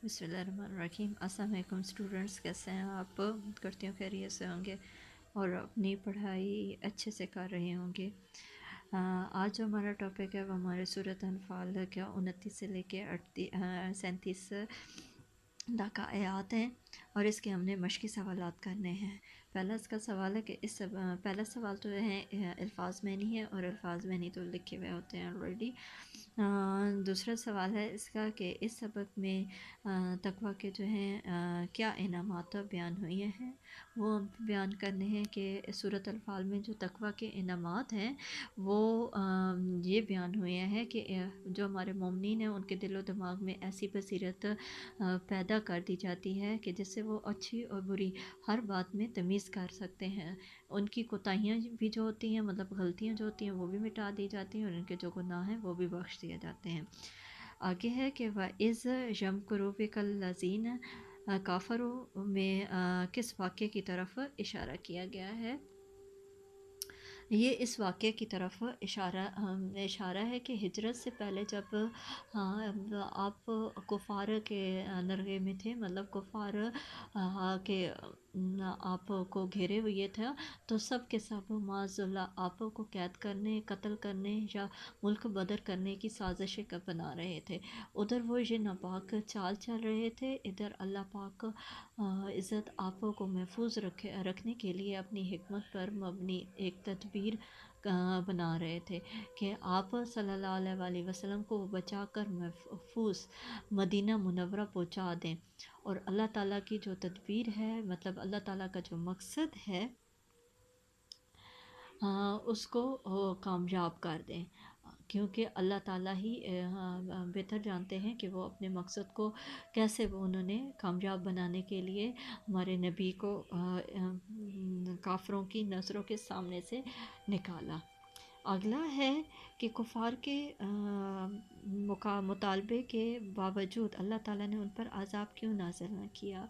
बिस्मिल्लाहिर्रहमानिर्रहीम। अस्सलाम वालेकुम स्टूडेंट्स, कैसे हैं आप? करती हूँ खैरियत से होंगे और अपनी पढ़ाई अच्छे से कर रहे होंगे। आज जो हमारा टॉपिक है वो हमारे सूरत अनफाल का 29 से लेके 37 तक आयात हैं और इसके हमने मश्की सवालात करने हैं। पहला इसका सवाल है कि पहला सवाल तो है अल्फाज में नहीं है, और अल्फाज में नहीं तो लिखे हुए होते हैं ऑलरेडी। दूसरा सवाल है इसका कि इस सबक में तकवा के जो हैं क्या इनामात बयान हुए हैं, वो बयान करने हैं कि सूरत अल-फाल में जो तकवा के इनामात हैं वो ये बयान हुए हैं कि जो हमारे मोमिनीन हैं उनके दिलो दिमाग में ऐसी बसीरत पैदा कर दी जाती है कि जिससे वो अच्छी और बुरी हर बात में तमीज़ कर सकते हैं। उनकी कोताहियाँ भी जो होती हैं, मतलब गलतियाँ जो होती हैं, वो भी मिटा दी जाती हैं और उनके जो गुनाह हैं वो भी बख्श दिए जाते हैं। आगे है कि वाइज़ यमकुरुबिकल लज़ीन काफ़रू में किस वाक़ये की तरफ इशारा किया गया है? ये इस वाक़ये की तरफ इशारा है कि हिजरत से पहले जब आप कुफ़ार के नरगे में थे, मतलब कुफ़ार के आपको घेरे हुए थे, तो सब के सब माज़अल्लाह आपको कैद करने, कत्ल करने या मुल्क बदर करने की साजिशें बना रहे थे। उधर वो ये नापाक चाल चल रहे थे, इधर अल्लाह पाक इज़्ज़त आपको महफूज रखने के लिए अपनी हिकमत पर मबनी एक तदबीर बना रहे थे कि आप सल्लल्लाहु अलैहि वसल्लम को बचा कर महफूज मदीना मुनव्वरा पहुँचा दें, और अल्लाह ताला की जो तदबीर है, मतलब अल्लाह ताला का जो मकसद है उसको कामयाब कर दें, क्योंकि अल्लाह ताला ही बेहतर जानते हैं कि वो अपने मकसद को कैसे वो उन्होंने कामयाब बनाने के लिए हमारे नबी को काफ़रों की नज़रों के सामने से निकाला। अगला है कि कुफ़ार के मुतालबे के बावजूद अल्लाह ताला ने उन पर अज़ाब क्यों नाज़िल न किया?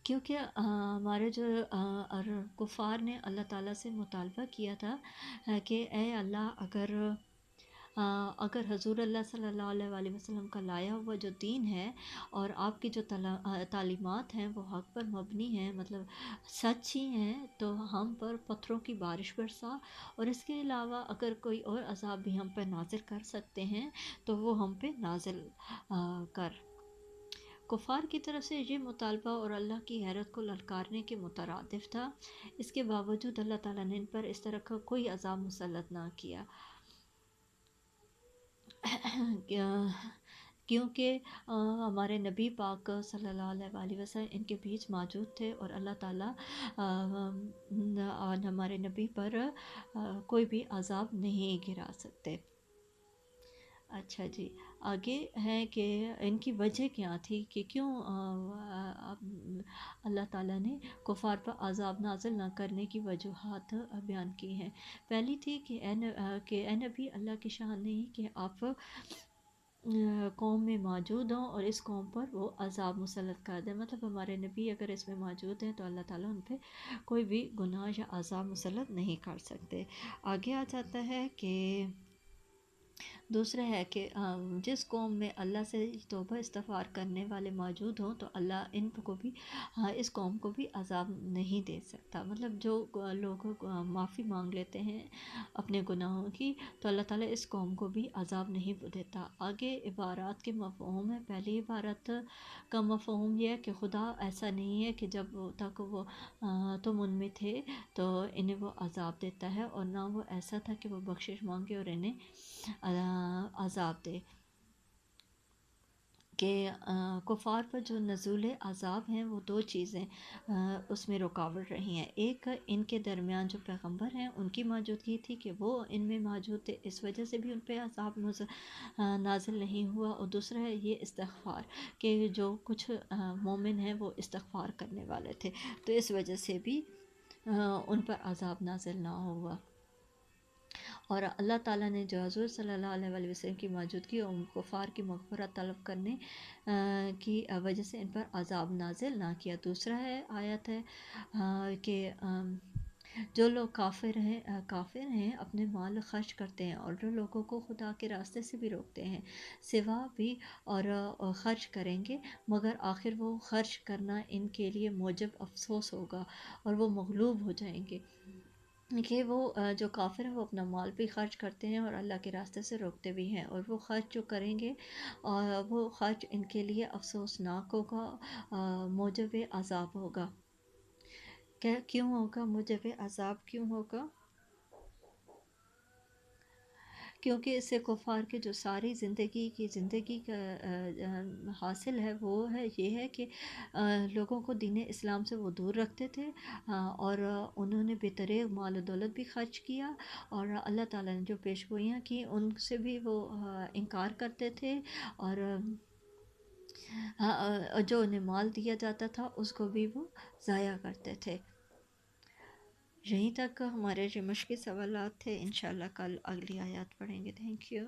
क्योंकि हमारे जो कुफ़ार ने अल्लाह ताला से मुतालबा किया था कि ए अल्लाह, अगर हज़ूर अल्लाह सल्लल्लाहु अलैहि वसल्लम का लाया हुआ जो दीन है और आपकी जो तालीमात हैं वो हक़ पर मबनी हैं, मतलब सच ही हैं, तो हम पर पत्थरों की बारिश बरसा, और इसके अलावा अगर कोई और अज़ाब भी हम पर नाज़िल कर सकते हैं तो वो हम पे नाज़िल कर। कुफ़ार की तरफ से ये मुतालबा और अल्लाह की हैरत को ललकारने के मुतरादिफ था। इसके बावजूद अल्लाह ताला ने इन पर इस तरह का कोई अज़ाब मुसल्लत ना किया। क्योंकि हमारे नबी पाक सल्लल्लाहु अलैहि वसल्लम इनके बीच मौजूद थे और अल्लाह ताला हमारे नबी पर कोई भी अज़ाब नहीं गिरा सकते। अच्छा जी, आगे है कि इनकी वजह क्या थी कि क्यों अल्लाह ताला ने कुफ़ार पर अज़ाब नाज़िल न करने की वजूहात बयान की हैं। पहली थी कि ए नबी, अल्लाह की शान नहीं कि आप कौम में मौजूद हों और इस कौम पर वो अज़ाब मुसल्लत कर दें, मतलब हमारे नबी अगर इसमें मौजूद हैं तो अल्लाह ताला उन पे कोई भी गुनाह या अज़ाब मुसल्लत नहीं कर सकते। आगे आ जाता है कि दूसरा है कि जिस कौम में अल्लाह से तौबा इस्तग़फ़ार करने वाले मौजूद हों तो अल्लाह इनको भी इस कौम को भी अज़ाब नहीं दे सकता, मतलब जो लोग माफ़ी मांग लेते हैं अपने गुनाहों की, तो अल्लाह ताला इस कौम को भी अज़ाब नहीं देता। आगे इबारात के मफ़हूम है। पहली इबारत का मफ़हूम यह है कि खुदा ऐसा नहीं है कि जब तक वो तुम उनमें थे तो इन्हें वो अज़ाब देता है, और ना वो ऐसा था कि वो बख्शिश मांगे और इन्हें अज़ाब दे। कि कुफ़ार पर जो नज़ूल अज़ाब हैं वो दो चीज़ें उसमें रुकावट रही हैं। एक, इनके दरमियान जो पैगंबर हैं उनकी मौजूदगी थी कि वो इनमें मौजूद थे, इस वजह से भी उन पर अज़ाब नाज़िल नहीं हुआ। और दूसरा है ये इस्तग़फ़ार, कि जो कुछ मोमिन हैं वो इस्तग़फ़ार करने वाले थे, तो इस वजह से भी उन पर अज़ाब नाज़िल ना हुआ। और अल्लाह ताला ने जो हज़ूर सल्लल्लाहु अलैहि वसल्लम की मौजूदगी और कुफ़ार की मग़फ़िरत तलब करने की वजह से इन पर अज़ाब नाज़िल ना किया। दूसरा है आयत है कि جو لوگ کافر ہیں اپنے مال خرچ کرتے ہیں، اور جو لوگوں کو خدا کے راستے سے بھی روکتے ہیں، سوا بھی اور خرچ کریں گے، مگر آخر وہ خرچ کرنا ان کے لیے موجب افسوس ہوگا اور وہ مغلوب ہو جائیں گے، کہ وہ جو کافر ہیں وہ اپنا مال بھی خرچ کرتے ہیں اور اللہ کے راستے سے روکتے بھی ہیں، اور وہ خرچ جو کریں گے وہ خرچ ان کے لیے افسوسناک ہوگا، موجب عذاب ہوگا۔ کیوں ہوگا موجب عذاب کیوں ہوگا؟ کیونکہ اس سے کفار کے جو ساری زندگی کا حاصل ہے وہ ہے یہ ہے کہ لوگوں کو دین اسلام سے وہ دور رکھتے تھے، اور انہوں نے بے طرح مال و دولت بھی خرچ کیا، اور اللہ تعالیٰ نے جو پیشگوئیاں کی ان سے بھی وہ انکار کرتے تھے، اور جو انہیں مال دیا جاتا تھا اس کو بھی وہ ضائع کرتے تھے۔ یہیں تک ہمارے جو مشقی سوالات تھے، انشاءاللہ کل اگلی آیات پڑھیں گے۔ Thank you.